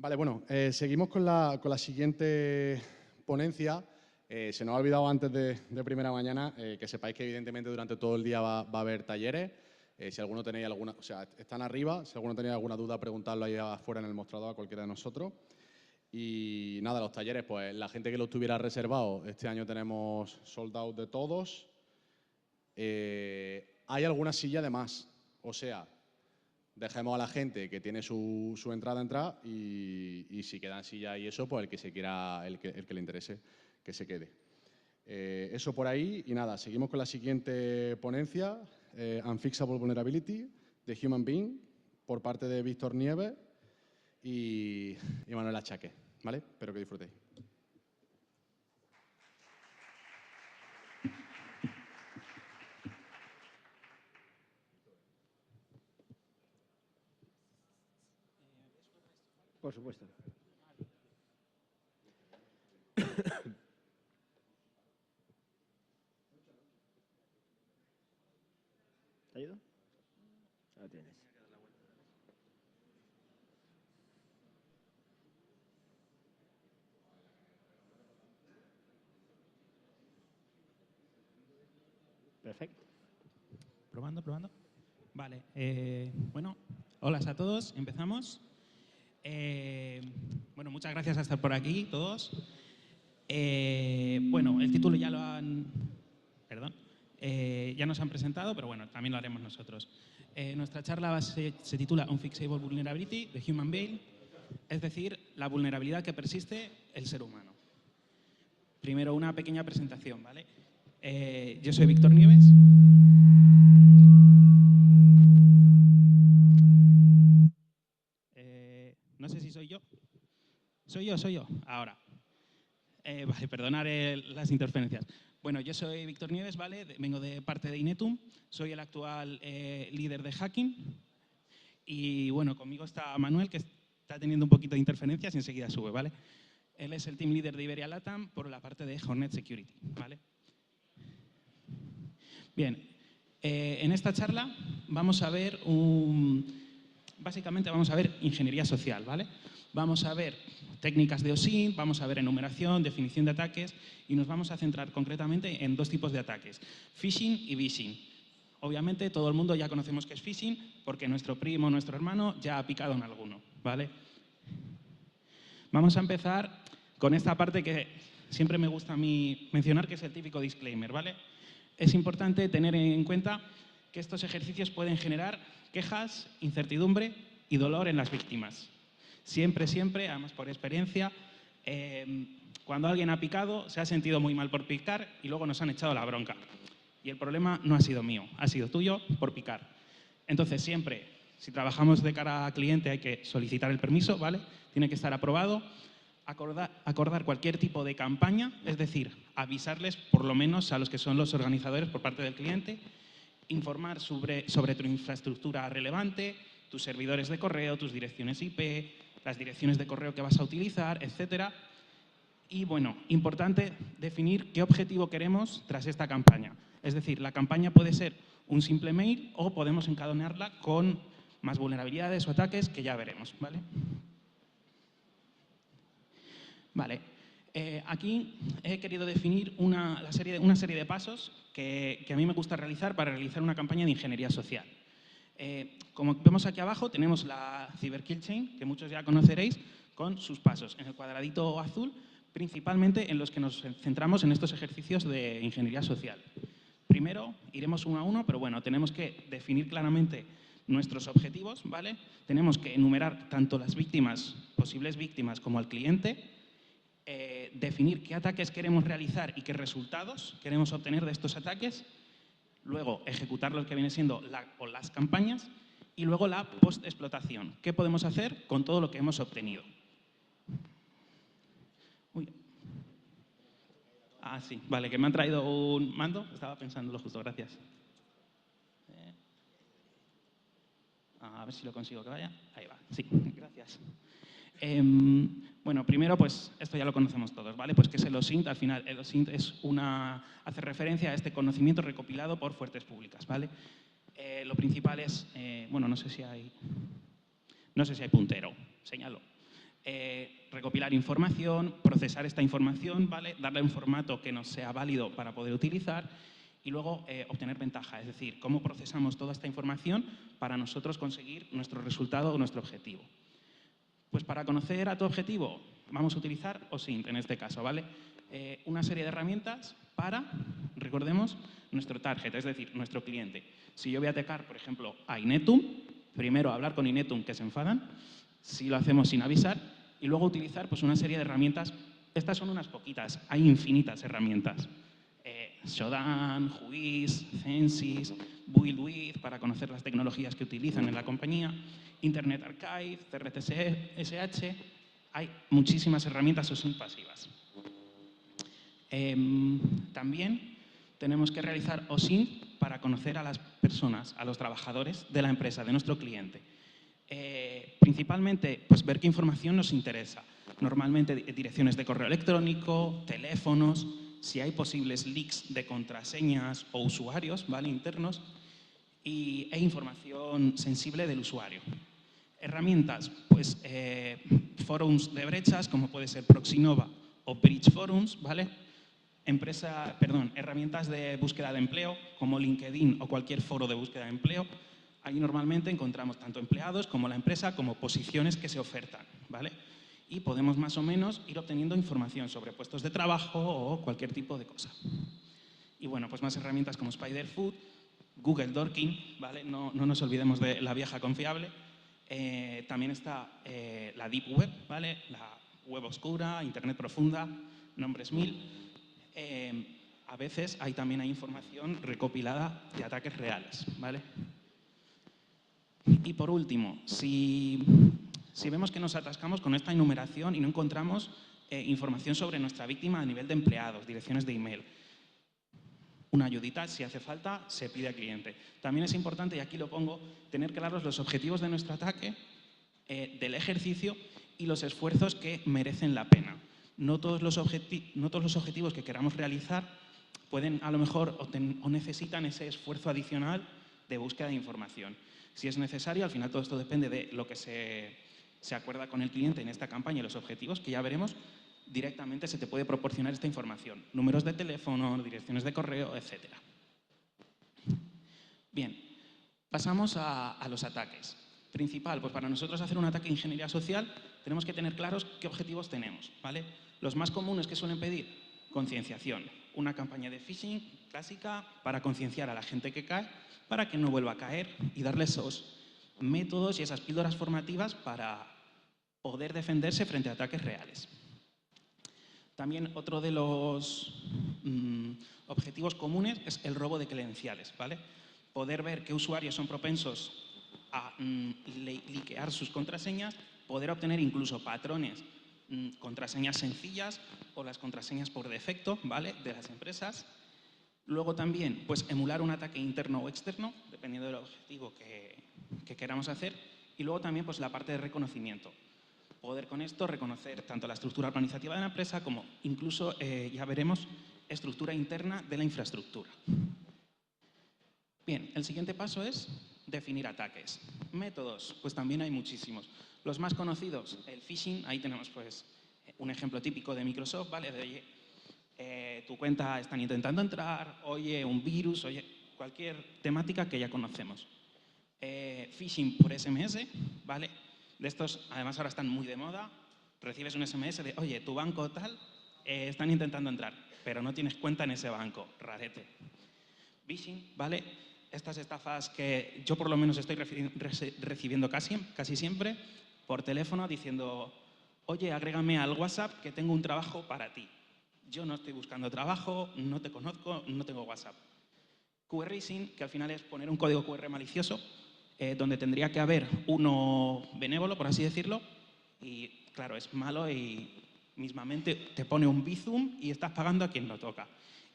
Vale, bueno, seguimos con la siguiente ponencia. Se nos ha olvidado antes de primera mañana que sepáis que evidentemente durante todo el día va a haber talleres. Si alguno tenéis alguna, o sea, están arriba, si alguno tenéis alguna duda, preguntadlo ahí afuera en el mostrador a cualquiera de nosotros. Y nada, los talleres, pues la gente que lo tuviera reservado, este año tenemos sold out de todos. Hay alguna silla de más, o sea, dejemos a la gente que tiene su entrada a entrar y si quedan sillas y eso, pues el que se quiera, el que le interese, que se quede. Eso por ahí y nada, seguimos con la siguiente ponencia, Unfixable Vulnerability, The Human Being, por parte de Víctor Nieves y Manuel Achaque, ¿vale? Espero que disfrutéis. Por supuesto. ¿Te ayudo? Lo tienes. Perfecto. Probando. Vale. Bueno, hola a todos. Empezamos. Bueno, muchas gracias por estar por aquí, todos. Bueno, el título ya lo han... Perdón. Ya nos han presentado, pero bueno, también lo haremos nosotros. Nuestra charla se titula Unfixable Vulnerability, The Human Being, es decir, la vulnerabilidad que persiste el ser humano. Primero, una pequeña presentación, ¿vale? Yo soy Víctor Nieves. No sé si soy yo. Soy yo. Ahora. Vale, perdonar las interferencias. Bueno, yo soy Víctor Nieves, ¿vale? Vengo de parte de Inetum. Soy el actual líder de hacking. Y bueno, conmigo está Manuel, que está teniendo un poquito de interferencias y enseguida sube, ¿vale? Él es el team leader de Iberia LATAM por la parte de Hornet Security, ¿vale? Bien, en esta charla vamos a ver básicamente vamos a ver ingeniería social, ¿vale? Vamos a ver técnicas de OSINT, vamos a ver enumeración, definición de ataques y nos vamos a centrar concretamente en dos tipos de ataques, phishing y vishing. Obviamente todo el mundo ya conocemos qué es phishing porque nuestro primo, nuestro hermano ya ha picado en alguno, ¿vale? Vamos a empezar con esta parte que siempre me gusta a mí mencionar, que es el típico disclaimer, ¿vale? Es importante tener en cuenta que estos ejercicios pueden generar quejas, incertidumbre y dolor en las víctimas. Siempre, además por experiencia, cuando alguien ha picado, se ha sentido muy mal por picar y luego nos han echado la bronca. Y el problema no ha sido mío, ha sido tuyo por picar. Entonces, siempre, si trabajamos de cara a cliente, hay que solicitar el permiso, ¿vale? Tiene que estar aprobado. Acordar cualquier tipo de campaña, es decir, avisarles por lo menos a los que son los organizadores por parte del cliente, informar sobre tu infraestructura relevante, tus servidores de correo, tus direcciones IP, las direcciones de correo que vas a utilizar, etcétera. Y bueno, importante definir qué objetivo queremos tras esta campaña. Es decir, la campaña puede ser un simple mail o podemos encadenarla con más vulnerabilidades o ataques que ya veremos, ¿vale? Vale, aquí he querido definir una serie de pasos que a mí me gusta realizar para realizar una campaña de ingeniería social. Como vemos aquí abajo, tenemos la Cyber Kill Chain, que muchos ya conoceréis, con sus pasos. En el cuadradito azul, principalmente en los que nos centramos en estos ejercicios de ingeniería social. Primero, iremos uno a uno, pero bueno, tenemos que definir claramente nuestros objetivos, ¿vale? Tenemos que enumerar tanto las víctimas, posibles víctimas, como al cliente, definir qué ataques queremos realizar y qué resultados queremos obtener de estos ataques, luego ejecutar lo que viene siendo las campañas y luego la post-explotación. ¿Qué podemos hacer con todo lo que hemos obtenido? Uy. Ah, sí, vale, que me han traído un mando. Estaba pensándolo justo, gracias. A ver si lo consigo que vaya. Ahí va, sí, gracias. Bueno, primero, pues esto ya lo conocemos todos, ¿vale? Pues ¿qué es el OSINT? Al final, el OSINT hace referencia a este conocimiento recopilado por fuentes públicas, ¿vale? Lo principal es, bueno, no sé si hay puntero, señalo. recopilar información, procesar esta información, ¿vale? Darle un formato que nos sea válido para poder utilizar y luego obtener ventaja, es decir, cómo procesamos toda esta información para nosotros conseguir nuestro resultado o nuestro objetivo. Pues para conocer a tu objetivo vamos a utilizar OSINT en este caso, ¿vale? Una serie de herramientas para, recordemos, nuestro target, es decir, nuestro cliente. Si yo voy a atacar, por ejemplo, a Inetum, primero hablar con Inetum que se enfadan, si lo hacemos sin avisar, y luego utilizar pues, una serie de herramientas. Estas son unas poquitas, hay infinitas herramientas. Shodan, Whois, Censis, BuildWith, para conocer las tecnologías que utilizan en la compañía, Internet Archive, CRTSH, hay muchísimas herramientas OSINT pasivas. También tenemos que realizar OSINT para conocer a las personas, a los trabajadores de la empresa, de nuestro cliente. Principalmente, pues ver qué información nos interesa. Normalmente direcciones de correo electrónico, teléfonos, si hay posibles leaks de contraseñas o usuarios, ¿vale? Internos, e información sensible del usuario. Herramientas, pues forums de brechas, como puede ser Proxinova o Bridge Forums, ¿vale? Herramientas de búsqueda de empleo, como LinkedIn o cualquier foro de búsqueda de empleo. Ahí normalmente encontramos tanto empleados como la empresa, como posiciones que se ofertan, ¿vale? Y podemos más o menos ir obteniendo información sobre puestos de trabajo o cualquier tipo de cosa. Y bueno, pues más herramientas como Spiderfoot, Google Dorking, ¿vale? No nos olvidemos de la vieja confiable. También está la Deep Web, ¿vale? La web oscura, Internet profunda, nombres mil. A veces también hay información recopilada de ataques reales, ¿vale? Y por último, si vemos que nos atascamos con esta enumeración y no encontramos información sobre nuestra víctima a nivel de empleados, direcciones de email, una ayudita, si hace falta, se pide al cliente. También es importante, y aquí lo pongo, tener claros los objetivos de nuestro ataque, del ejercicio y los esfuerzos que merecen la pena. No todos los objetivos que queramos realizar pueden, a lo mejor, o necesitan ese esfuerzo adicional de búsqueda de información. Si es necesario, al final todo esto depende de lo que se acuerda con el cliente en esta campaña y los objetivos, que ya veremos, directamente se te puede proporcionar esta información. Números de teléfono, direcciones de correo, etc. Bien, pasamos a los ataques. Principal, pues para nosotros hacer un ataque de ingeniería social tenemos que tener claros qué objetivos tenemos, ¿vale? Los más comunes que suelen pedir, concienciación. Una campaña de phishing clásica para concienciar a la gente que cae para que no vuelva a caer y darle esos métodos y esas píldoras formativas para poder defenderse frente a ataques reales. También otro de los objetivos comunes es el robo de credenciales, ¿vale? Poder ver qué usuarios son propensos a liquear sus contraseñas, poder obtener incluso patrones, contraseñas sencillas o las contraseñas por defecto, ¿vale? De las empresas. Luego también, pues emular un ataque interno o externo, dependiendo del objetivo que queramos hacer. Y luego también, pues la parte de reconocimiento. Poder con esto reconocer tanto la estructura organizativa de la empresa como incluso, ya veremos, estructura interna de la infraestructura. Bien, el siguiente paso es definir ataques. Métodos, pues también hay muchísimos. Los más conocidos, el phishing, ahí tenemos pues un ejemplo típico de Microsoft, ¿vale? De, oye, tu cuenta están intentando entrar, oye, un virus, oye, cualquier temática que ya conocemos. Phishing por SMS, ¿vale? De estos, además, ahora están muy de moda. Recibes un SMS de, oye, tu banco tal, están intentando entrar, pero no tienes cuenta en ese banco, rarete. Phishing, ¿vale? Estas estafas que yo por lo menos estoy recibiendo casi siempre por teléfono diciendo, oye, agrégame al WhatsApp que tengo un trabajo para ti. Yo no estoy buscando trabajo, no te conozco, no tengo WhatsApp. QR-Racing, que al final es poner un código QR malicioso, donde tendría que haber uno benévolo, por así decirlo, y claro, es malo y mismamente te pone un Bizum y estás pagando a quien no toca.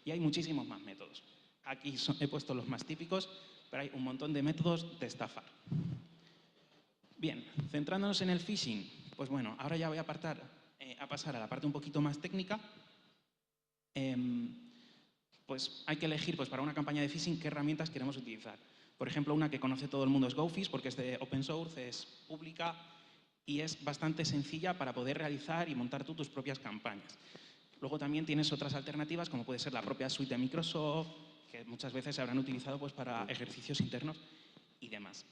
Y hay muchísimos más métodos. Aquí he puesto los más típicos, pero hay un montón de métodos de estafar. Bien, centrándonos en el phishing, pues bueno, ahora ya voy a pasar a la parte un poquito más técnica. Pues hay que elegir pues, para una campaña de phishing qué herramientas queremos utilizar. Por ejemplo, una que conoce todo el mundo es GoPhish porque es de open source, es pública y es bastante sencilla para poder realizar y montar tú tus propias campañas. Luego también tienes otras alternativas, como puede ser la propia suite de Microsoft, que muchas veces se habrán utilizado pues, para ejercicios internos y demás.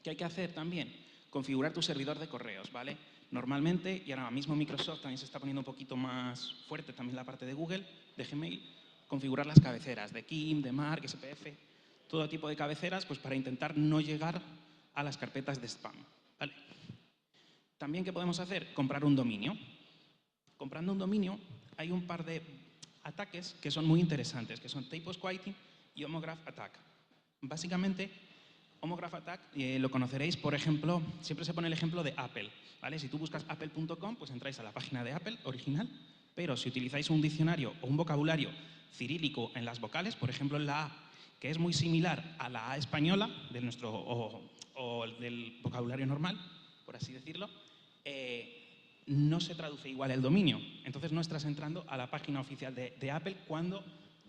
¿Qué hay que hacer también? Configurar tu servidor de correos, ¿vale? Normalmente, y ahora mismo Microsoft también se está poniendo un poquito más fuerte, también la parte de Google, de Gmail, configurar las cabeceras de Kim, de Mark, SPF, todo tipo de cabeceras, pues para intentar no llegar a las carpetas de spam, ¿vale? También, ¿qué podemos hacer? Comprar un dominio. Comprando un dominio, hay un par de ataques que son muy interesantes, que son Tape-Squatting y Homograph Attack. Básicamente, Homograph Attack lo conoceréis, por ejemplo, siempre se pone el ejemplo de Apple, ¿vale? Si tú buscas apple.com, pues entráis a la página de Apple original, pero si utilizáis un diccionario o un vocabulario cirílico en las vocales, por ejemplo en la A, que es muy similar a la A española de nuestro, o del vocabulario normal, por así decirlo, no se traduce igual el dominio. Entonces no estás entrando a la página oficial de Apple cuando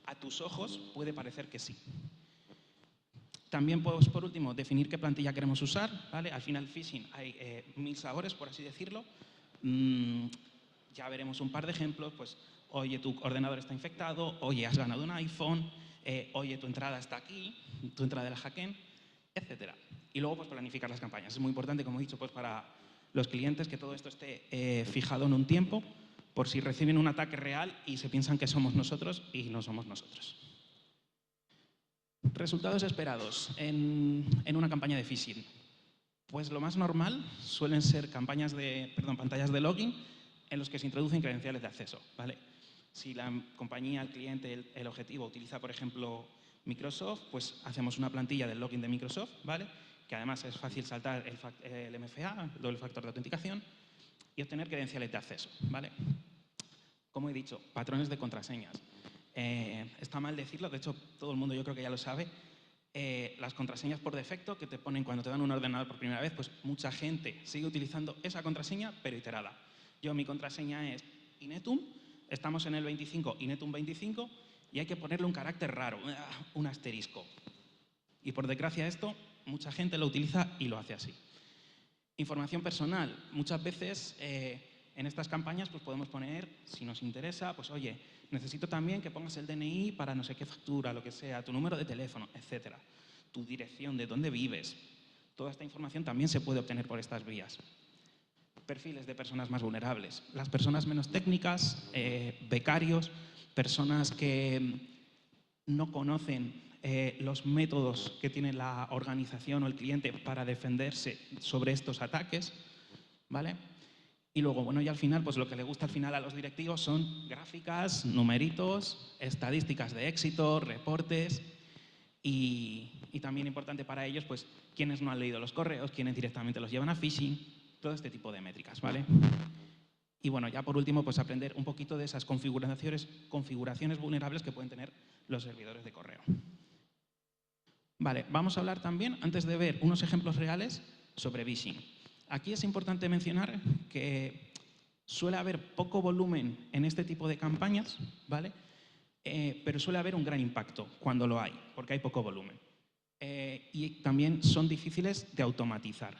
a tus ojos puede parecer que sí. También, pues, por último, definir qué plantilla queremos usar, ¿vale? Al final, phishing hay 1000 sabores, por así decirlo. Ya veremos un par de ejemplos, pues, oye, tu ordenador está infectado, oye, has ganado un iPhone, oye, tu entrada está aquí, tu entrada de la Hacken, etc. Y luego, pues, planificar las campañas. Es muy importante, como he dicho, pues, para los clientes que todo esto esté fijado en un tiempo, por si reciben un ataque real y se piensan que somos nosotros y no somos nosotros. Resultados esperados en una campaña de phishing. Pues lo más normal suelen ser pantallas de login en los que se introducen credenciales de acceso, ¿vale? Si la compañía, el cliente, el objetivo utiliza, por ejemplo, Microsoft, pues hacemos una plantilla del login de Microsoft, ¿vale? Que además es fácil saltar el MFA, el doble factor de autenticación, y obtener credenciales de acceso, ¿vale? Como he dicho, patrones de contraseñas. Está mal decirlo, de hecho todo el mundo yo creo que ya lo sabe. Las contraseñas por defecto que te ponen cuando te dan un ordenador por primera vez, pues mucha gente sigue utilizando esa contraseña, pero iterada. Mi contraseña es Inetum, estamos en el 25, Inetum 25, y hay que ponerle un carácter raro, un asterisco. Y por desgracia esto, mucha gente lo utiliza y lo hace así. Información personal. Muchas veces en estas campañas pues podemos poner, si nos interesa, pues oye, necesito también que pongas el DNI para no sé qué factura, lo que sea, tu número de teléfono, etcétera, tu dirección, de dónde vives. Toda esta información también se puede obtener por estas vías. Perfiles de personas más vulnerables. Las personas menos técnicas, becarios, personas que no conocen los métodos que tiene la organización o el cliente para defenderse sobre estos ataques, ¿vale? Y luego, bueno, y al final, pues lo que le gusta al final a los directivos son gráficas, numeritos, estadísticas de éxito, reportes y también importante para ellos, pues quienes no han leído los correos, quienes directamente los llevan a phishing, todo este tipo de métricas, ¿vale? Y bueno, ya por último, pues aprender un poquito de esas configuraciones vulnerables que pueden tener los servidores de correo. Vale, vamos a hablar también, antes de ver unos ejemplos reales, sobre phishing. Aquí es importante mencionar que suele haber poco volumen en este tipo de campañas, ¿vale? Pero suele haber un gran impacto cuando lo hay, porque hay poco volumen. Y también son difíciles de automatizar.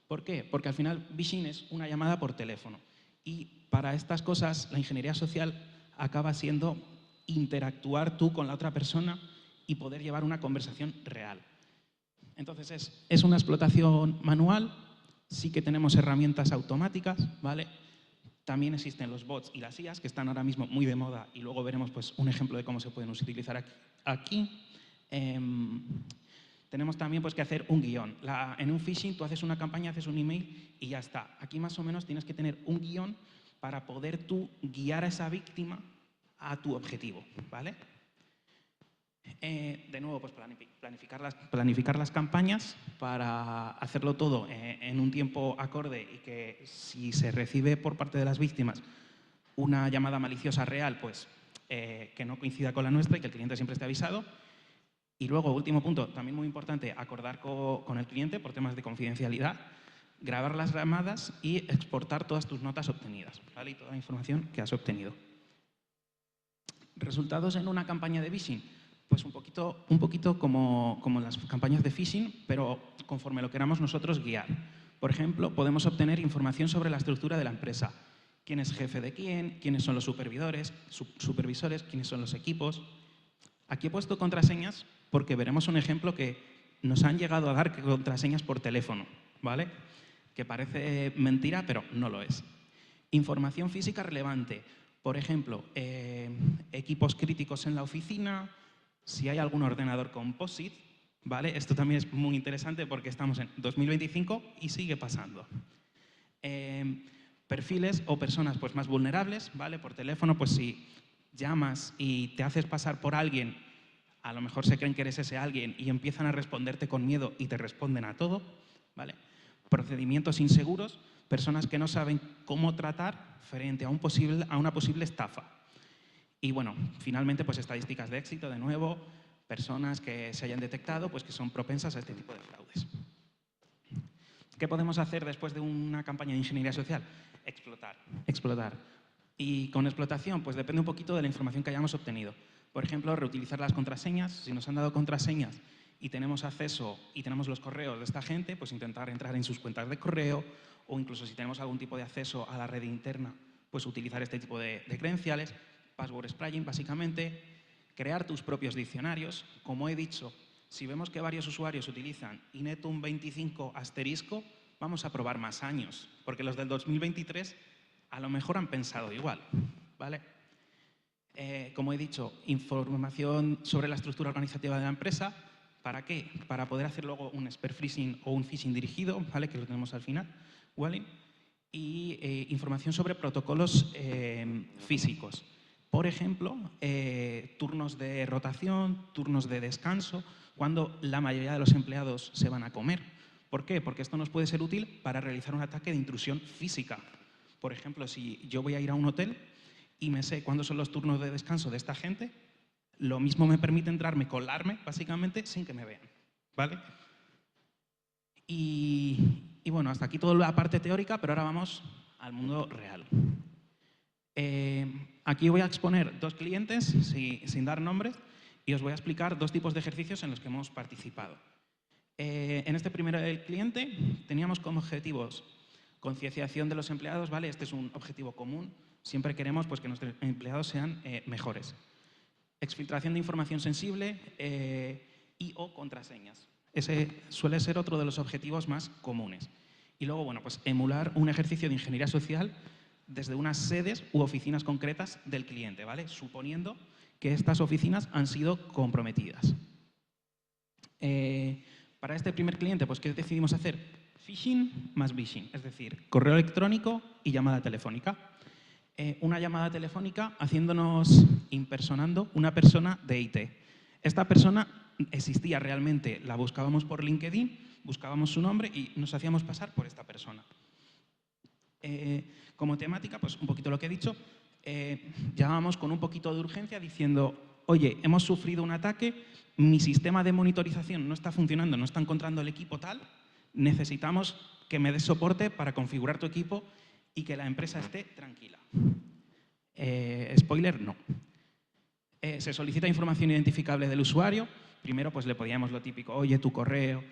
¿Por qué? Porque al final phishing es una llamada por teléfono. Y para estas cosas la ingeniería social acaba siendo interactuar tú con la otra persona y poder llevar una conversación real. Entonces es una explotación manual. Sí que tenemos herramientas automáticas, ¿vale? También existen los bots y las IAs, que están ahora mismo muy de moda, y luego veremos pues, un ejemplo de cómo se pueden utilizar aquí. Tenemos también pues, que hacer un guión. En un phishing tú haces una campaña, haces un email y ya está. Aquí más o menos tienes que tener un guión para poder tú guiar a esa víctima a tu objetivo, ¿vale? De nuevo, pues planificar las campañas para hacerlo todo en un tiempo acorde y que si se recibe por parte de las víctimas una llamada maliciosa real, pues que no coincida con la nuestra y que el cliente siempre esté avisado. Y luego, último punto, también muy importante, acordar con el cliente por temas de confidencialidad, grabar las llamadas y exportar todas tus notas obtenidas, ¿vale? Y toda la información que has obtenido. Resultados en una campaña de phishing. Pues un poquito como las campañas de phishing, pero conforme lo queramos nosotros guiar. Por ejemplo, podemos obtener información sobre la estructura de la empresa. ¿Quién es jefe de quién? ¿Quiénes son los supervisores? ¿Quiénes son los equipos? Aquí he puesto contraseñas porque veremos un ejemplo que nos han llegado a dar contraseñas por teléfono, ¿vale? Que parece mentira, pero no lo es. Información física relevante. Por ejemplo, equipos críticos en la oficina, si hay algún ordenador con POSIT, ¿vale? Esto también es muy interesante porque estamos en 2025 y sigue pasando. Perfiles o personas pues, más vulnerables, ¿vale? Por teléfono, pues si llamas y te haces pasar por alguien, a lo mejor se creen que eres ese alguien y empiezan a responderte con miedo y te responden a todo, ¿vale? Procedimientos inseguros, personas que no saben cómo tratar frente a una posible estafa. Y bueno, finalmente, pues estadísticas de éxito, de nuevo, personas que se hayan detectado, pues que son propensas a este tipo de fraudes. ¿Qué podemos hacer después de una campaña de ingeniería social? Explotar. Y con explotación, pues depende un poquito de la información que hayamos obtenido. Por ejemplo, reutilizar las contraseñas. Si nos han dado contraseñas y tenemos acceso y tenemos los correos de esta gente, pues intentar entrar en sus cuentas de correo, o incluso si tenemos algún tipo de acceso a la red interna, pues utilizar este tipo de credenciales. Password spraying, básicamente. Crear tus propios diccionarios. Como he dicho, si vemos que varios usuarios utilizan Inetum 25 asterisco, vamos a probar más años, porque los del 2023 a lo mejor han pensado igual, ¿vale? Como he dicho, información sobre la estructura organizativa de la empresa. ¿Para qué? Para poder hacer luego un spear phishing o un phishing dirigido, ¿vale? Que lo tenemos al final, ¿vale? Y información sobre protocolos físicos. Por ejemplo, turnos de rotación, turnos de descanso, cuando la mayoría de los empleados se van a comer. ¿Por qué? Porque esto nos puede ser útil para realizar un ataque de intrusión física. Por ejemplo, si yo voy a ir a un hotel y me sé cuándo son los turnos de descanso de esta gente, lo mismo me permite entrarme, colarme, básicamente, sin que me vean, ¿vale? Y bueno, hasta aquí toda la parte teórica, pero ahora vamos al mundo real. Aquí voy a exponer dos clientes, sin dar nombres, y os voy a explicar dos tipos de ejercicios en los que hemos participado. En este primer cliente teníamos como objetivos concienciación de los empleados, ¿vale? Este es un objetivo común. Siempre queremos pues, que nuestros empleados sean mejores. Exfiltración de información sensible y o contraseñas. Ese suele ser otro de los objetivos más comunes. Y luego, bueno, pues emular un ejercicio de ingeniería social desde unas sedes u oficinas concretas del cliente, ¿vale? Suponiendo que estas oficinas han sido comprometidas. Para este primer cliente, pues, ¿qué decidimos hacer? Phishing más vishing, es decir, correo electrónico y llamada telefónica. Una llamada telefónica haciéndonos, impersonando una persona de IT. Esta persona existía realmente, la buscábamos por LinkedIn, buscábamos su nombre y nos hacíamos pasar por esta persona. Como temática, pues un poquito lo que he dicho, llamábamos con un poquito de urgencia diciendo, oye, hemos sufrido un ataque, mi sistema de monitorización no está funcionando, no está encontrando el equipo tal, necesitamos que me des soporte para configurar tu equipo y que la empresa esté tranquila. Spoiler, no. Se solicita información identificable del usuario. Primero pues le podíamos lo típico, oye, tu correo,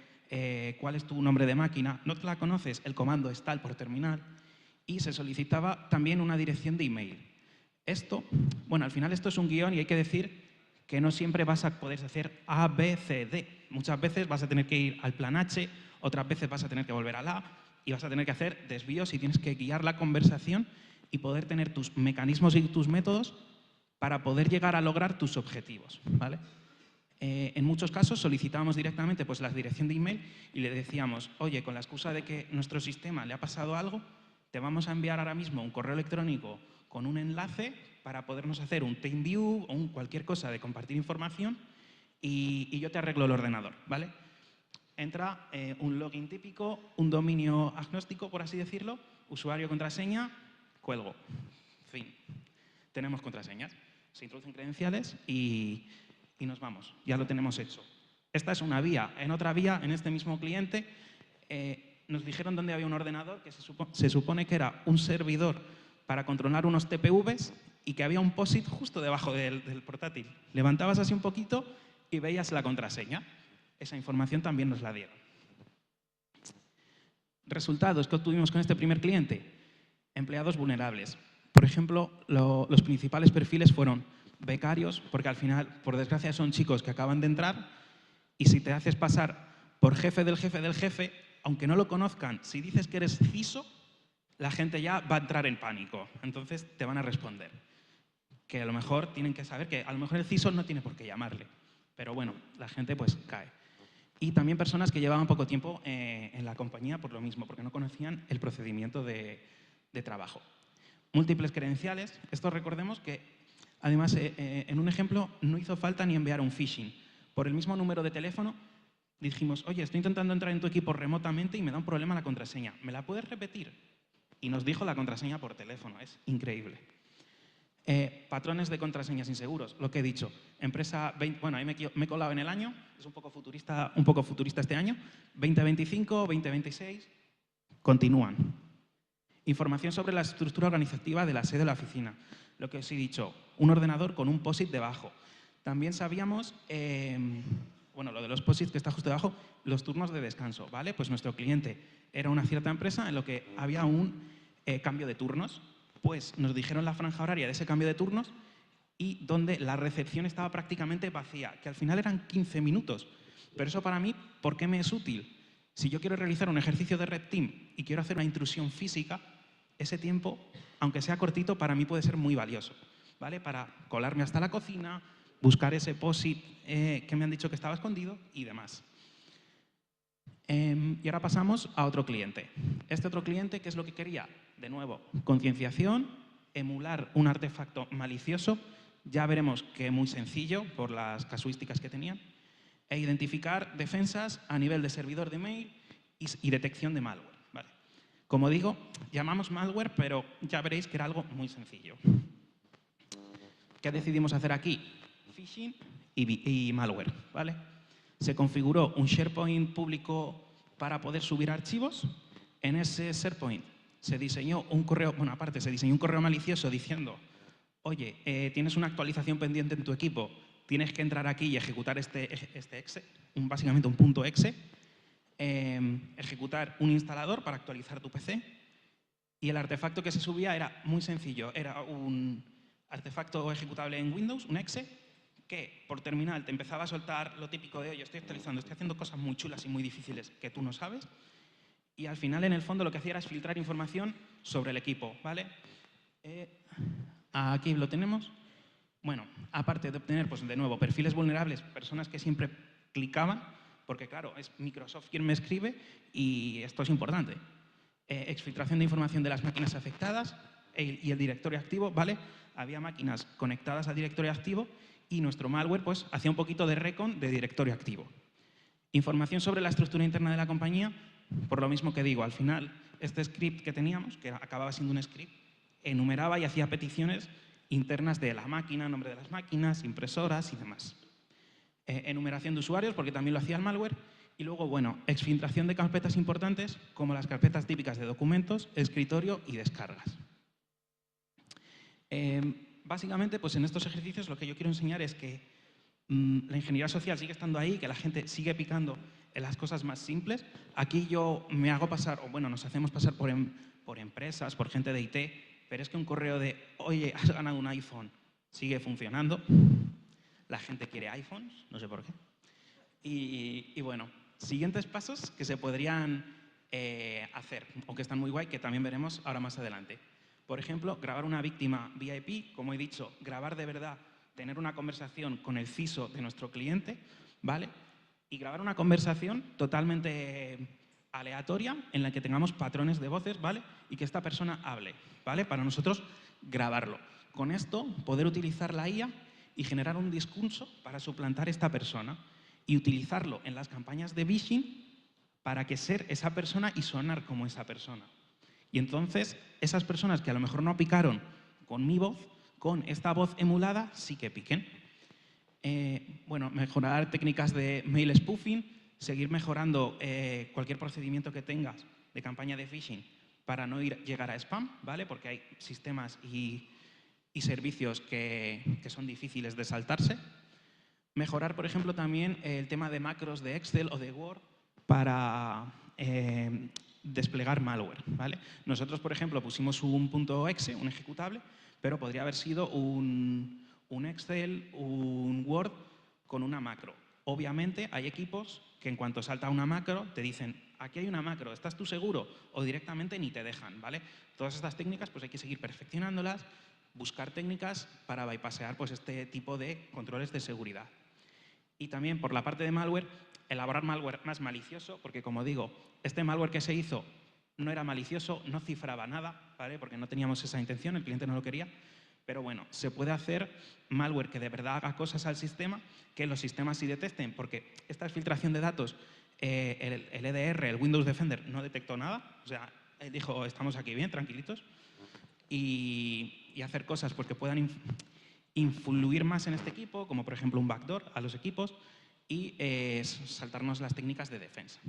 cuál es tu nombre de máquina, no te la conoces, el comando es tal por terminal. Y se solicitaba también una dirección de email. Esto, bueno, al final esto es un guión y hay que decir que no siempre vas a poder hacer A, B, C, D. Muchas veces vas a tener que ir al plan H, otras veces vas a tener que volver al A y vas a tener que hacer desvíos y tienes que guiar la conversación y poder tener tus mecanismos y tus métodos para poder llegar a lograr tus objetivos, ¿vale? En muchos casos solicitábamos directamente pues, la dirección de email y le decíamos, oye, con la excusa de que nuestro sistema le ha pasado algo, te vamos a enviar ahora mismo un correo electrónico con un enlace para podernos hacer un TeamView o cualquier cosa de compartir información y yo te arreglo el ordenador, ¿vale? Entra un login típico, un dominio agnóstico, por así decirlo, usuario, contraseña, cuelgo. Fin. Tenemos contraseñas, se introducen credenciales y nos vamos. Ya lo tenemos hecho. Esta es una vía. En otra vía, en este mismo cliente, nos dijeron dónde había un ordenador que se supone que era un servidor para controlar unos TPVs y que había un POSIT justo debajo del portátil. Levantabas así un poquito y veías la contraseña. Esa información también nos la dieron. Resultados que obtuvimos con este primer cliente. Empleados vulnerables. Por ejemplo, los principales perfiles fueron becarios, porque al final, por desgracia, son chicos que acaban de entrar y si te haces pasar por jefe del jefe del jefe, aunque no lo conozcan, si dices que eres CISO, la gente ya va a entrar en pánico. Entonces te van a responder. Que a lo mejor tienen que saber que a lo mejor el CISO no tiene por qué llamarle. Pero bueno, la gente pues cae. Y también personas que llevaban poco tiempo en la compañía por lo mismo, porque no conocían el procedimiento de trabajo. Múltiples credenciales. Esto recordemos que, además, en un ejemplo, no hizo falta ni enviar un phishing. Por el mismo número de teléfono, dijimos, oye, estoy intentando entrar en tu equipo remotamente y me da un problema la contraseña. ¿Me la puedes repetir? Y nos dijo la contraseña por teléfono. Es increíble. Patrones de contraseñas inseguros, lo que he dicho. Empresa 20, bueno, ahí me he colado en el año, es un poco futurista este año. 2025, 2026, continúan. Información sobre la estructura organizativa de la sede de la oficina. Lo que os he dicho, un ordenador con un POSIT debajo. También sabíamos, bueno, lo de los POSIT que está justo debajo, los turnos de descanso, ¿vale? Pues nuestro cliente era una cierta empresa en la que había un cambio de turnos. Pues nos dijeron la franja horaria de ese cambio de turnos y donde la recepción estaba prácticamente vacía, que al final eran 15 minutos. Pero eso para mí, ¿por qué me es útil? Si yo quiero realizar un ejercicio de Red Team y quiero hacer una intrusión física, ese tiempo, aunque sea cortito, para mí puede ser muy valioso, ¿vale? Para colarme hasta la cocina, buscar ese POSIT que me han dicho que estaba escondido y demás. Y ahora pasamos a otro cliente. Este otro cliente, ¿qué es lo que quería? De nuevo, concienciación, emular un artefacto malicioso, ya veremos que es muy sencillo por las casuísticas que tenían, e identificar defensas a nivel de servidor de mail y detección de malware. Vale. Como digo, llamamos malware, pero ya veréis que era algo muy sencillo. ¿Qué decidimos hacer aquí? Phishing y malware, ¿vale? Se configuró un SharePoint público para poder subir archivos. En ese SharePoint se diseñó un correo, bueno, aparte se diseñó un correo malicioso diciendo, oye, tienes una actualización pendiente en tu equipo, tienes que entrar aquí y ejecutar este exe, básicamente un punto exe, ejecutar un instalador para actualizar tu PC. Y el artefacto que se subía era muy sencillo, era un artefacto ejecutable en Windows, un exe, que por terminal te empezaba a soltar lo típico de, oye, estoy actualizando, estoy haciendo cosas muy chulas y muy difíciles que tú no sabes. Y al final, en el fondo, lo que hacía era filtrar información sobre el equipo, ¿vale? Aquí lo tenemos. Bueno, aparte de obtener, pues de nuevo, perfiles vulnerables, personas que siempre clicaban, porque claro, es Microsoft quien me escribe y esto es importante. Exfiltración de información de las máquinas afectadas y el directorio activo, ¿vale? Había máquinas conectadas al directorio activo y nuestro malware pues hacía un poquito de recon de directorio activo. Información sobre la estructura interna de la compañía, por lo mismo que digo, al final este script que teníamos, que acababa siendo un script, enumeraba y hacía peticiones internas de la máquina, nombre de las máquinas, impresoras y demás. Enumeración de usuarios, porque también lo hacía el malware. Y luego, bueno, exfiltración de carpetas importantes, como las carpetas típicas de documentos, escritorio y descargas. Básicamente, pues en estos ejercicios lo que yo quiero enseñar es que la ingeniería social sigue estando ahí, que la gente sigue picando en las cosas más simples. Aquí yo me hago pasar, o bueno, nos hacemos pasar por empresas, por gente de IT, pero es que un correo de, oye, has ganado un iPhone, sigue funcionando. La gente quiere iPhones, no sé por qué. Y bueno, siguientes pasos que se podrían hacer, o que están muy guay, que también veremos ahora más adelante. Por ejemplo, grabar una víctima VIP, como he dicho, grabar de verdad, tener una conversación con el CISO de nuestro cliente, ¿vale? Y grabar una conversación totalmente aleatoria en la que tengamos patrones de voces, ¿vale? Y que esta persona hable, ¿vale? Para nosotros grabarlo. Con esto, poder utilizar la IA y generar un discurso para suplantar a esta persona y utilizarlo en las campañas de phishing para que ser esa persona y sonar como esa persona. Y entonces, esas personas que a lo mejor no picaron con mi voz, con esta voz emulada, sí que piquen. Bueno, mejorar técnicas de mail spoofing, seguir mejorando cualquier procedimiento que tengas de campaña de phishing para no llegar a spam, ¿vale? Porque hay sistemas y servicios que son difíciles de saltarse. Mejorar, por ejemplo, también el tema de macros de Excel o de Word para desplegar malware, ¿vale? Nosotros, por ejemplo, pusimos un .exe, un ejecutable, pero podría haber sido un Excel, un Word con una macro. Obviamente hay equipos que en cuanto salta una macro te dicen, aquí hay una macro, ¿estás tú seguro? O directamente ni te dejan, ¿vale? Todas estas técnicas pues hay que seguir perfeccionándolas, buscar técnicas para bypassear pues este tipo de controles de seguridad. Y también por la parte de malware, elaborar malware más malicioso, porque como digo, este malware que se hizo no era malicioso, no cifraba nada, ¿vale? Porque no teníamos esa intención, el cliente no lo quería. Pero bueno, se puede hacer malware que de verdad haga cosas al sistema, que los sistemas sí detecten, porque esta filtración de datos, el EDR, el Windows Defender, no detectó nada. O sea, dijo, estamos aquí bien, tranquilitos. Y hacer cosas pues, que puedan influir más en este equipo, como por ejemplo un backdoor a los equipos, y saltarnos las técnicas de defensa.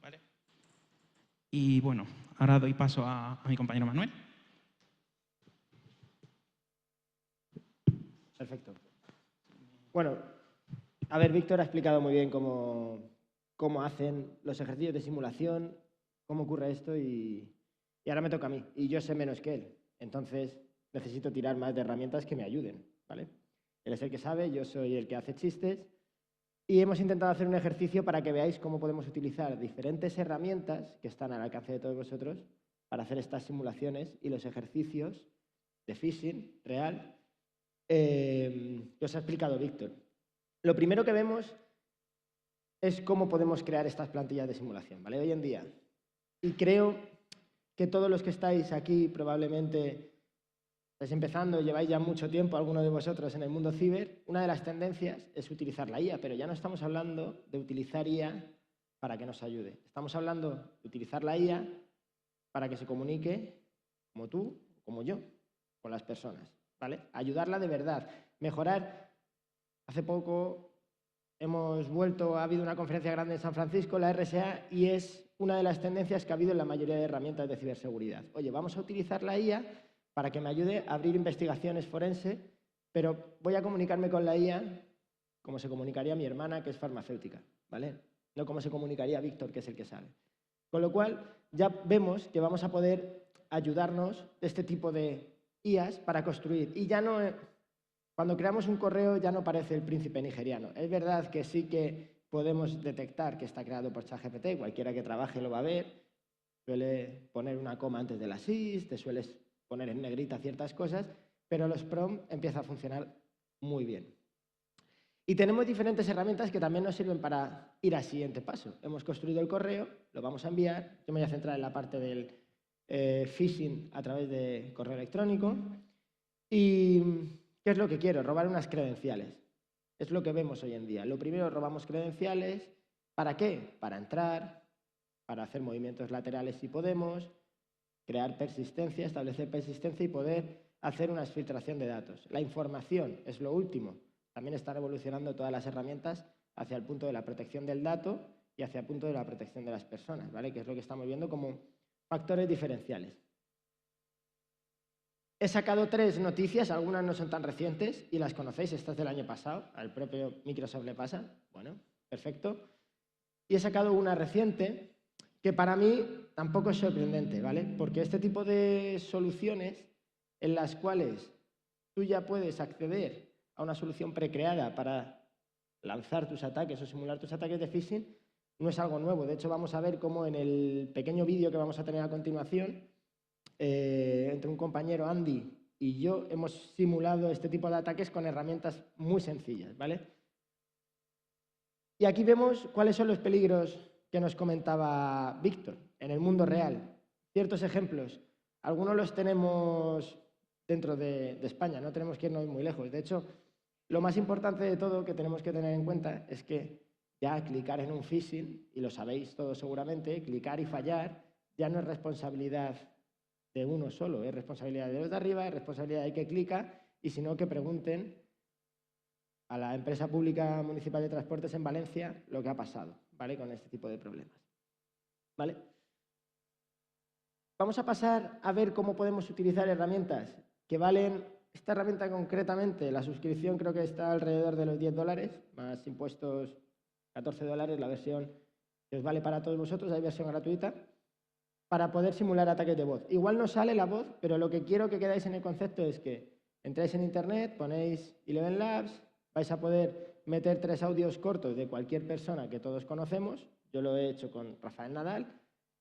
¿Vale? Y bueno, ahora doy paso a mi compañero Manuel. Perfecto. Bueno, a ver, Víctor ha explicado muy bien cómo hacen los ejercicios de simulación, cómo ocurre esto y ahora me toca a mí. Y yo sé menos que él. Entonces necesito tirar más de herramientas que me ayuden, ¿vale? Él es el que sabe, yo soy el que hace chistes. Y hemos intentado hacer un ejercicio para que veáis cómo podemos utilizar diferentes herramientas que están al alcance de todos vosotros para hacer estas simulaciones y los ejercicios de phishing real que os ha explicado Víctor. Lo primero que vemos es cómo podemos crear estas plantillas de simulación, ¿vale? Hoy en día. Y creo que todos los que estáis aquí probablemente estáis empezando, lleváis ya mucho tiempo, algunos de vosotros, en el mundo ciber. Una de las tendencias es utilizar la IA, pero ya no estamos hablando de utilizar IA para que nos ayude. Estamos hablando de utilizar la IA para que se comunique como tú, como yo, con las personas. ¿Vale? Ayudarla de verdad, mejorar. Hace poco ha habido una conferencia grande en San Francisco, la RSA, y es una de las tendencias que ha habido en la mayoría de herramientas de ciberseguridad. Oye, vamos a utilizar la IA para que me ayude a abrir investigaciones forense, pero voy a comunicarme con la IA como se comunicaría mi hermana, que es farmacéutica, ¿vale? No como se comunicaría Víctor, que es el que sabe. Con lo cual, ya vemos que vamos a poder ayudarnos de este tipo de IAs para construir. Y ya no, cuando creamos un correo ya no parece el príncipe nigeriano. Es verdad que sí que podemos detectar que está creado por ChatGPT, cualquiera que trabaje lo va a ver, suele poner una coma antes de las is, te sueles poner en negrita ciertas cosas, pero los prompts empiezan a funcionar muy bien. Y tenemos diferentes herramientas que también nos sirven para ir al siguiente paso. Hemos construido el correo, lo vamos a enviar, yo me voy a centrar en la parte del phishing a través de correo electrónico. ¿Y qué es lo que quiero? Robar unas credenciales. Es lo que vemos hoy en día. Lo primero, robamos credenciales. ¿Para qué? Para entrar, para hacer movimientos laterales si podemos, crear persistencia, establecer persistencia y poder hacer una filtración de datos. La información es lo último. También están evolucionando todas las herramientas hacia el punto de la protección del dato y hacia el punto de la protección de las personas, ¿vale? Que es lo que estamos viendo como factores diferenciales. He sacado 3 noticias, algunas no son tan recientes y las conocéis, estas del año pasado, al propio Microsoft le pasa. Bueno, perfecto. Y he sacado una reciente que para mí tampoco es sorprendente, ¿vale? Porque este tipo de soluciones en las cuales tú ya puedes acceder a una solución precreada para lanzar tus ataques o simular tus ataques de phishing no es algo nuevo. De hecho, vamos a ver cómo en el pequeño vídeo que vamos a tener a continuación, entre un compañero, Andy, y yo hemos simulado este tipo de ataques con herramientas muy sencillas, ¿vale? Y aquí vemos cuáles son los peligros que nos comentaba Víctor en el mundo real. Ciertos ejemplos. Algunos los tenemos dentro de España, no tenemos que irnos muy lejos. De hecho, lo más importante de todo que tenemos que tener en cuenta es que ya clicar en un phishing, y lo sabéis todos seguramente, clicar y fallar ya no es responsabilidad de uno solo, es responsabilidad de los de arriba, es responsabilidad de que clica, y si no, que pregunten a la empresa pública municipal de transportes en Valencia lo que ha pasado, ¿vale? Con este tipo de problemas, ¿vale? Vamos a pasar a ver cómo podemos utilizar herramientas que valen. Esta herramienta concretamente, la suscripción creo que está alrededor de los $10, más impuestos $14, la versión que os vale para todos vosotros, hay versión gratuita. para poder simular ataques de voz. Igual no sale la voz, pero lo que quiero que quedáis en el concepto es que entráis en Internet, ponéis Eleven Labs, vais a poder meter 3 audios cortos de cualquier persona que todos conocemos, yo lo he hecho con Rafael Nadal,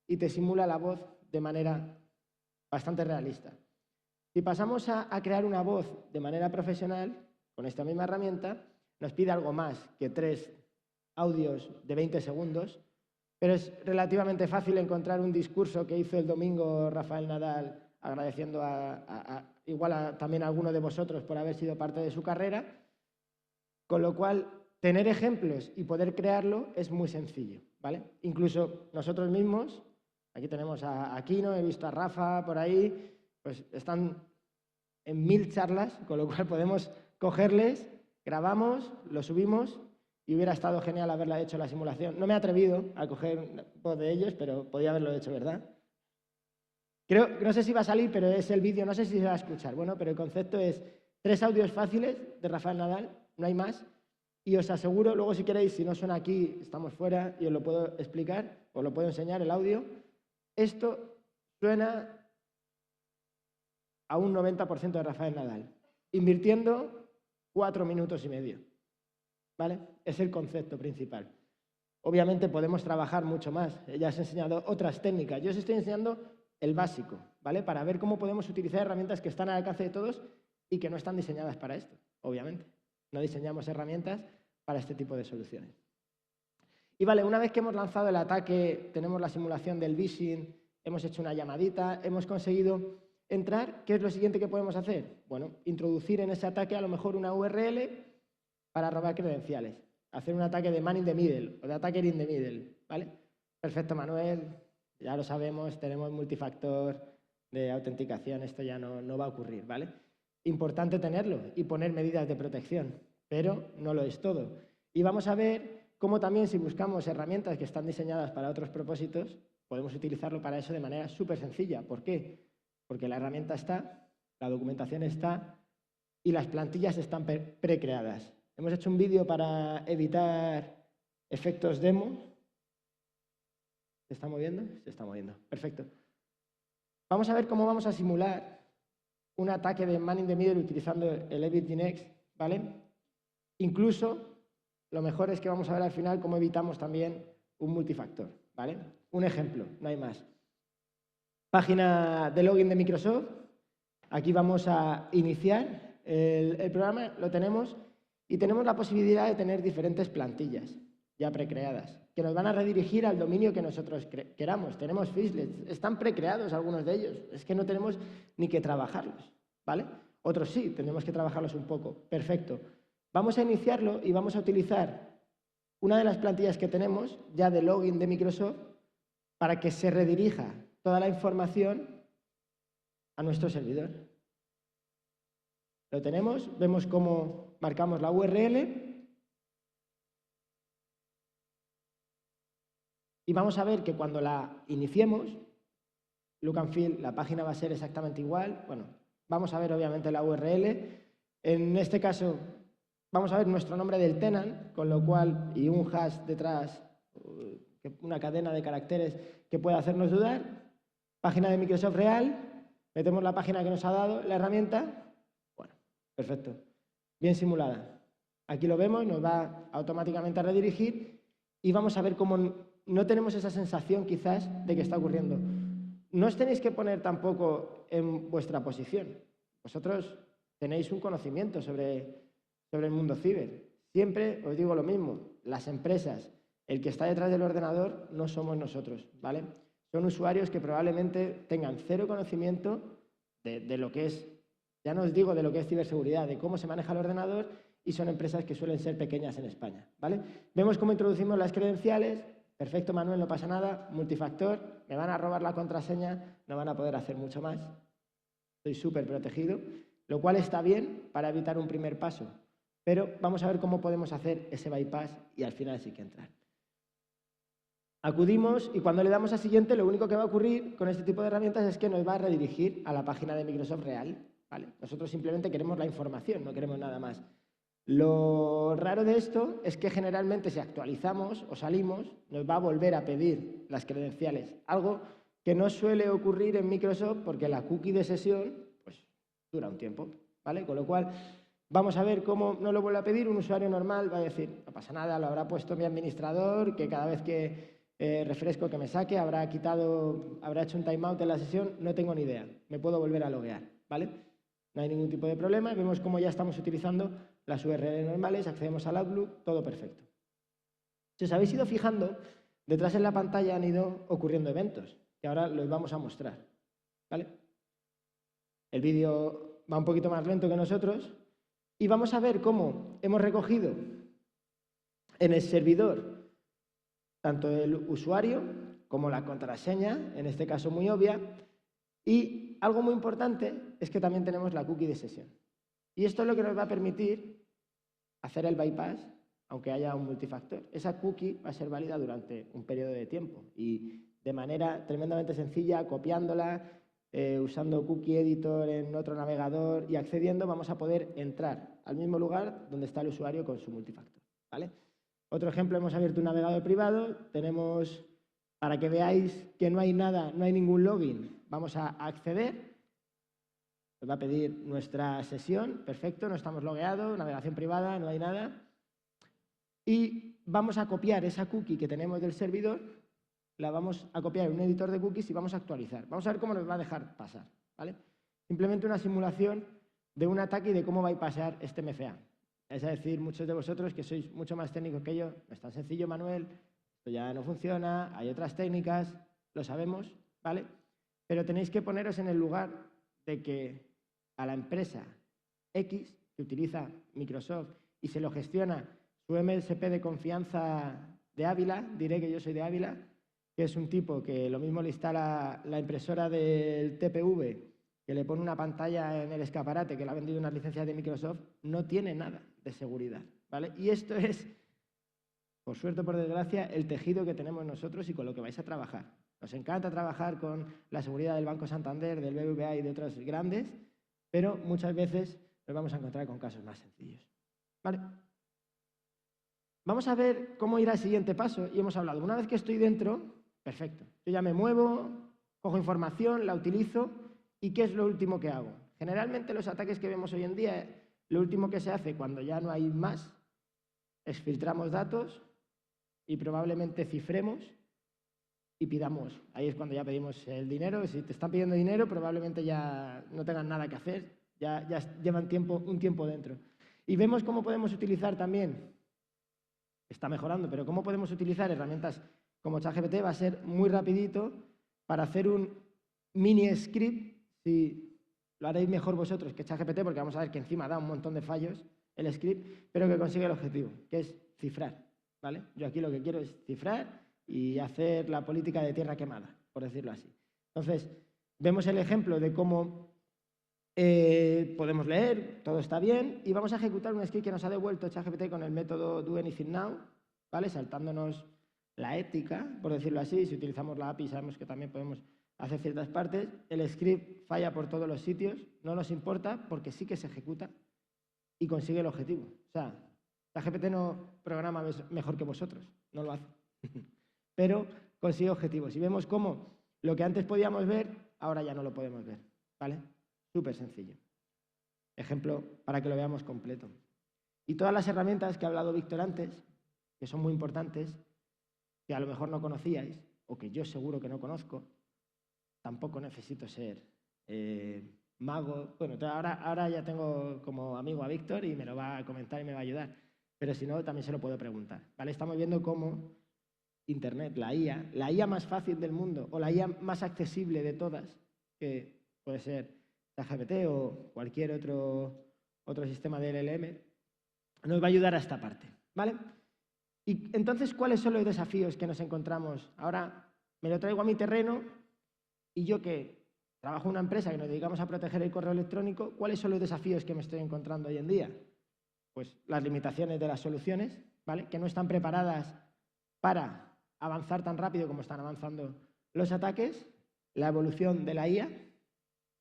y te simula la voz de manera bastante realista. Si pasamos a crear una voz de manera profesional, con esta misma herramienta, nos pide algo más que 3 audios de 20 segundos, pero es relativamente fácil encontrar un discurso que hizo el domingo Rafael Nadal agradeciendo también a alguno de vosotros por haber sido parte de su carrera, con lo cual tener ejemplos y poder crearlo es muy sencillo, ¿vale? Incluso nosotros mismos, aquí tenemos a Aquino, he visto a Rafa por ahí, pues están en 1000 charlas, con lo cual podemos cogerles, grabamos, lo subimos y hubiera estado genial haberla hecho la simulación. No me he atrevido a coger voz de ellos, pero podía haberlo hecho, ¿verdad? No sé si va a salir, pero es el vídeo, no sé si se va a escuchar. Bueno, pero el concepto es 3 audios fáciles de Rafael Nadal, no hay más, y os aseguro, luego si queréis, si no suena aquí, estamos fuera y os lo puedo explicar, os lo puedo enseñar, el audio. Esto suena a un 90% de Rafael Nadal, invirtiendo 4 minutos y medio, ¿vale? Es el concepto principal. Obviamente podemos trabajar mucho más, ya os he enseñado otras técnicas, yo os estoy enseñando el básico, ¿vale? Para ver cómo podemos utilizar herramientas que están al alcance de todos y que no están diseñadas para esto, obviamente. No diseñamos herramientas para este tipo de soluciones. Y vale, una vez que hemos lanzado el ataque, tenemos la simulación del phishing, hemos hecho una llamadita, hemos conseguido entrar, ¿qué es lo siguiente que podemos hacer? Bueno, introducir en ese ataque a lo mejor una URL para robar credenciales, hacer un ataque de man in the middle o de attacker in the middle, ¿vale? Perfecto, Manuel, ya lo sabemos, tenemos multifactor de autenticación, esto ya no va a ocurrir, ¿vale? Importante tenerlo y poner medidas de protección, pero no lo es todo. Y vamos a ver cómo también si buscamos herramientas que están diseñadas para otros propósitos, podemos utilizarlo para eso de manera súper sencilla. ¿Por qué? Porque la herramienta está, la documentación está y las plantillas están precreadas. Hemos hecho un vídeo para evitar efectos demo. ¿Se está moviendo? Se está moviendo. Perfecto. Vamos a ver cómo vamos a simular un ataque de man in the middle utilizando el EvitGenex, ¿vale? Incluso, lo mejor es que vamos a ver al final cómo evitamos también un multifactor, ¿vale? Un ejemplo, no hay más. Página de login de Microsoft. Aquí vamos a iniciar el programa, lo tenemos, y tenemos la posibilidad de tener diferentes plantillas ya precreadas, que nos van a redirigir al dominio que nosotros queramos. Tenemos fishlets, están precreados algunos de ellos, es que no tenemos ni que trabajarlos, ¿vale? Otros sí, tenemos que trabajarlos un poco. Perfecto. Vamos a iniciarlo y vamos a utilizar una de las plantillas que tenemos ya de login de Microsoft para que se redirija toda la información a nuestro servidor. Lo tenemos, vemos cómo marcamos la URL y vamos a ver que cuando la iniciemos, look and feel, la página va a ser exactamente igual. Bueno, vamos a ver obviamente la URL. En este caso, vamos a ver nuestro nombre del tenant, con lo cual, y un hash detrás, una cadena de caracteres que pueda hacernos dudar. Página de Microsoft real, metemos la página que nos ha dado la herramienta. Bueno, perfecto. Bien simulada. Aquí lo vemos, nos va automáticamente a redirigir y vamos a ver cómo no tenemos esa sensación quizás de que está ocurriendo. No os tenéis que poner tampoco en vuestra posición. Vosotros tenéis un conocimiento sobre el mundo ciber. Siempre os digo lo mismo, las empresas, el que está detrás del ordenador no somos nosotros, ¿vale? Son usuarios que probablemente tengan cero conocimiento de lo que es, ya no os digo de lo que es ciberseguridad, de cómo se maneja el ordenador, y son empresas que suelen ser pequeñas en España, ¿vale? Vemos cómo introducimos las credenciales. Perfecto, Manuel, no pasa nada. Multifactor, me van a robar la contraseña, no van a poder hacer mucho más. Estoy súper protegido, lo cual está bien para evitar un primer paso. Pero vamos a ver cómo podemos hacer ese bypass y al final sí que entrar. Acudimos y cuando le damos a siguiente, lo único que va a ocurrir con este tipo de herramientas es que nos va a redirigir a la página de Microsoft real, ¿vale? Nosotros simplemente queremos la información, no queremos nada más. Lo raro de esto es que generalmente si actualizamos o salimos, nos va a volver a pedir las credenciales, algo que no suele ocurrir en Microsoft porque la cookie de sesión pues, dura un tiempo, ¿vale? Con lo cual, vamos a ver cómo no lo vuelve a pedir. Un usuario normal va a decir, no pasa nada, lo habrá puesto mi administrador, que cada vez que refresco que me saque, habrá hecho un timeout en la sesión, no tengo ni idea, me puedo volver a loguear, ¿vale? No hay ningún tipo de problema, vemos cómo ya estamos utilizando las URLs normales, accedemos al Outlook, todo perfecto. Si os habéis ido fijando, detrás en la pantalla han ido ocurriendo eventos, que ahora los vamos a mostrar, ¿vale? El vídeo va un poquito más lento que nosotros y vamos a ver cómo hemos recogido en el servidor tanto el usuario como la contraseña, en este caso muy obvia, y algo muy importante es que también tenemos la cookie de sesión. Y esto es lo que nos va a permitir hacer el bypass, aunque haya un multifactor. Esa cookie va a ser válida durante un periodo de tiempo y de manera tremendamente sencilla, copiándola, usando Cookie Editor en otro navegador y accediendo, vamos a poder entrar al mismo lugar donde está el usuario con su multifactor, ¿vale? Otro ejemplo, hemos abierto un navegador privado, tenemos, para que veáis que no hay nada, no hay ningún login, vamos a acceder, nos va a pedir nuestra sesión, perfecto, no estamos logueados, navegación privada, no hay nada, y vamos a copiar esa cookie que tenemos del servidor, la vamos a copiar en un editor de cookies y vamos a actualizar. Vamos a ver cómo nos va a dejar pasar, ¿vale? Simplemente una simulación de un ataque y de cómo va a pasar este MFA. Es decir, muchos de vosotros que sois mucho más técnicos que yo, no es tan sencillo, Manuel, esto ya no funciona, hay otras técnicas, lo sabemos, ¿vale? Pero tenéis que poneros en el lugar de que a la empresa X, que utiliza Microsoft y se lo gestiona su MSP de confianza de Ávila, diré que yo soy de Ávila, que es un tipo que lo mismo le instala la impresora del TPV, que le pone una pantalla en el escaparate, que le ha vendido unas licencias de Microsoft, no tiene nada de seguridad, ¿vale? Y esto es, por suerte o por desgracia, el tejido que tenemos nosotros y con lo que vais a trabajar. Nos encanta trabajar con la seguridad del Banco Santander, del BBVA y de otros grandes, pero muchas veces nos vamos a encontrar con casos más sencillos, ¿vale? Vamos a ver cómo irá el siguiente paso y hemos hablado. Una vez que estoy dentro, perfecto. Yo ya me muevo, cojo información, la utilizo y ¿qué es lo último que hago? Generalmente los ataques que vemos hoy en día, lo último que se hace cuando ya no hay más es filtramos datos y probablemente cifremos y pidamos. Ahí es cuando ya pedimos el dinero. Si te están pidiendo dinero, probablemente ya no tengan nada que hacer, ya llevan un tiempo dentro. Y vemos cómo podemos utilizar también, está mejorando, pero cómo podemos utilizar herramientas como ChatGPT. Va a ser muy rapidito para hacer un mini script, si lo haréis mejor vosotros que ChatGPT, porque vamos a ver que encima da un montón de fallos el script, pero que consigue el objetivo, que es cifrar, ¿vale? Yo aquí lo que quiero es cifrar y hacer la política de tierra quemada, por decirlo así. Entonces, vemos el ejemplo de cómo podemos leer, todo está bien, y vamos a ejecutar un script que nos ha devuelto ChatGPT con el método doAnythingNow, ¿vale? Saltándonos la ética, por decirlo así. Si utilizamos la API sabemos que también podemos hacer ciertas partes. El script falla por todos los sitios, no nos importa porque sí que se ejecuta y consigue el objetivo. O sea, ChatGPT no programa mejor que vosotros, no lo hace, pero consigue objetivos. Y vemos cómo lo que antes podíamos ver, ahora ya no lo podemos ver, ¿vale? Súper sencillo. Ejemplo para que lo veamos completo. Y todas las herramientas que ha hablado Víctor antes, que son muy importantes, que a lo mejor no conocíais, o que yo seguro que no conozco, tampoco necesito ser mago. Bueno, ahora ya tengo como amigo a Víctor y me lo va a comentar y me va a ayudar. Pero si no, también se lo puedo preguntar, ¿vale? Estamos viendo cómo Internet, la IA más fácil del mundo, o la IA más accesible de todas, que puede ser ChatGPT o cualquier otro sistema de LLM, nos va a ayudar a esta parte, ¿vale? Y entonces, ¿cuáles son los desafíos que nos encontramos? Ahora me lo traigo a mi terreno y yo que trabajo en una empresa que nos dedicamos a proteger el correo electrónico, ¿cuáles son los desafíos que me estoy encontrando hoy en día? Pues las limitaciones de las soluciones, ¿vale? Que no están preparadas para avanzar tan rápido como están avanzando los ataques, la evolución de la IA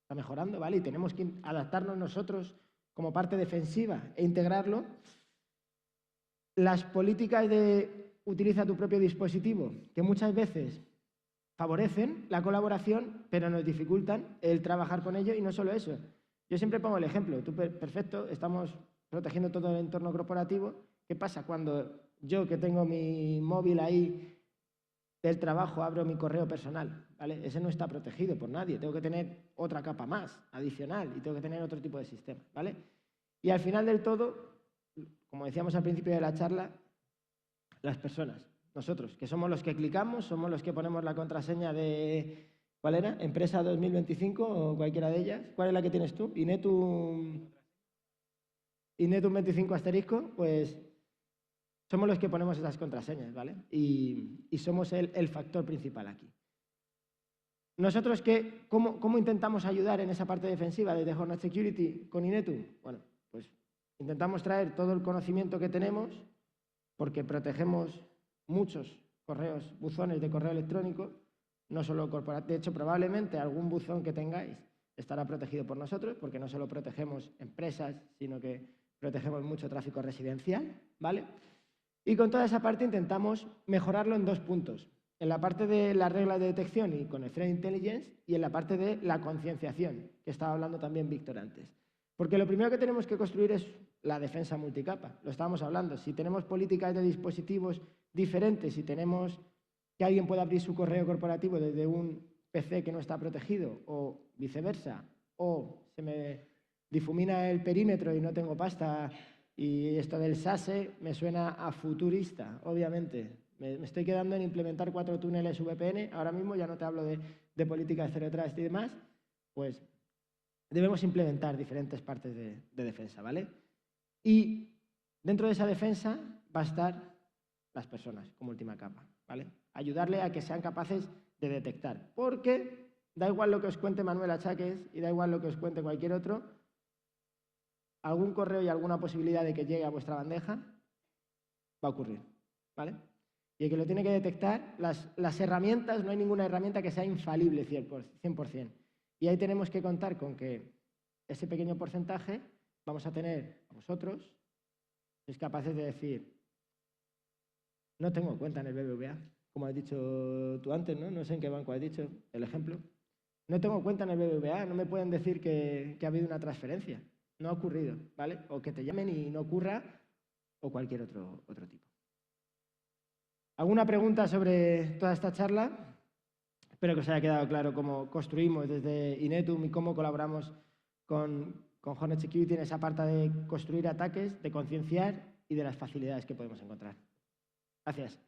está mejorando, ¿vale? Y tenemos que adaptarnos nosotros como parte defensiva e integrarlo. Las políticas de utiliza tu propio dispositivo, que muchas veces favorecen la colaboración, pero nos dificultan el trabajar con ello, y no solo eso. Yo siempre pongo el ejemplo, tú perfecto, estamos protegiendo todo el entorno corporativo. ¿Qué pasa cuando yo, que tengo mi móvil ahí del trabajo, abro mi correo personal? ¿Vale? Ese no está protegido por nadie, tengo que tener otra capa más, adicional, y tengo que tener otro tipo de sistema, ¿vale? Y al final del todo, como decíamos al principio de la charla, las personas, nosotros, que somos los que clicamos, somos los que ponemos la contraseña de, ¿cuál era? Empresa 2025 o cualquiera de ellas. ¿Cuál es la que tienes tú? Inetum 25 asterisco, pues somos los que ponemos esas contraseñas, ¿vale? Y somos el factor principal aquí. Nosotros, ¿cómo intentamos ayudar en esa parte defensiva desde Hornet Security con Inetum? Bueno, pues intentamos traer todo el conocimiento que tenemos, porque protegemos muchos correos, buzones de correo electrónico, no solo corporativo. De hecho, probablemente algún buzón que tengáis estará protegido por nosotros, porque no solo protegemos empresas, sino que protegemos mucho tráfico residencial, ¿vale? Y con toda esa parte intentamos mejorarlo en 2 puntos. En la parte de las reglas de detección y con el Threat Intelligence, y en la parte de la concienciación, que estaba hablando también Víctor antes. Porque lo primero que tenemos que construir es la defensa multicapa. Lo estábamos hablando. Si tenemos políticas de dispositivos diferentes, si tenemos que alguien pueda abrir su correo corporativo desde un PC que no está protegido, o viceversa, o se me difumina el perímetro y no tengo pasta, y esto del SASE me suena a futurista, obviamente. Me estoy quedando en implementar 4 túneles VPN. Ahora mismo ya no te hablo de política de Zero Trust y demás. Pues debemos implementar diferentes partes de defensa, ¿vale? Y dentro de esa defensa va a estar las personas como última capa, ¿vale? Ayudarle a que sean capaces de detectar. Porque da igual lo que os cuente Manuel Achaques y da igual lo que os cuente cualquier otro, algún correo y alguna posibilidad de que llegue a vuestra bandeja va a ocurrir, ¿vale? Y el que lo tiene que detectar, las herramientas, no hay ninguna herramienta que sea infalible 100%. Y ahí tenemos que contar con que ese pequeño porcentaje vamos a tener a vosotros, sois capaces de decir, no tengo cuenta en el BBVA, como has dicho tú antes, ¿no? No sé en qué banco has dicho el ejemplo. No tengo cuenta en el BBVA, no me pueden decir que ha habido una transferencia. No ha ocurrido, ¿vale? O que te llamen y no ocurra, o cualquier otro tipo. ¿Alguna pregunta sobre toda esta charla? Espero que os haya quedado claro cómo construimos desde Inetum y cómo colaboramos con Hornet Security en esa parte de construir ataques, de concienciar y de las facilidades que podemos encontrar. Gracias.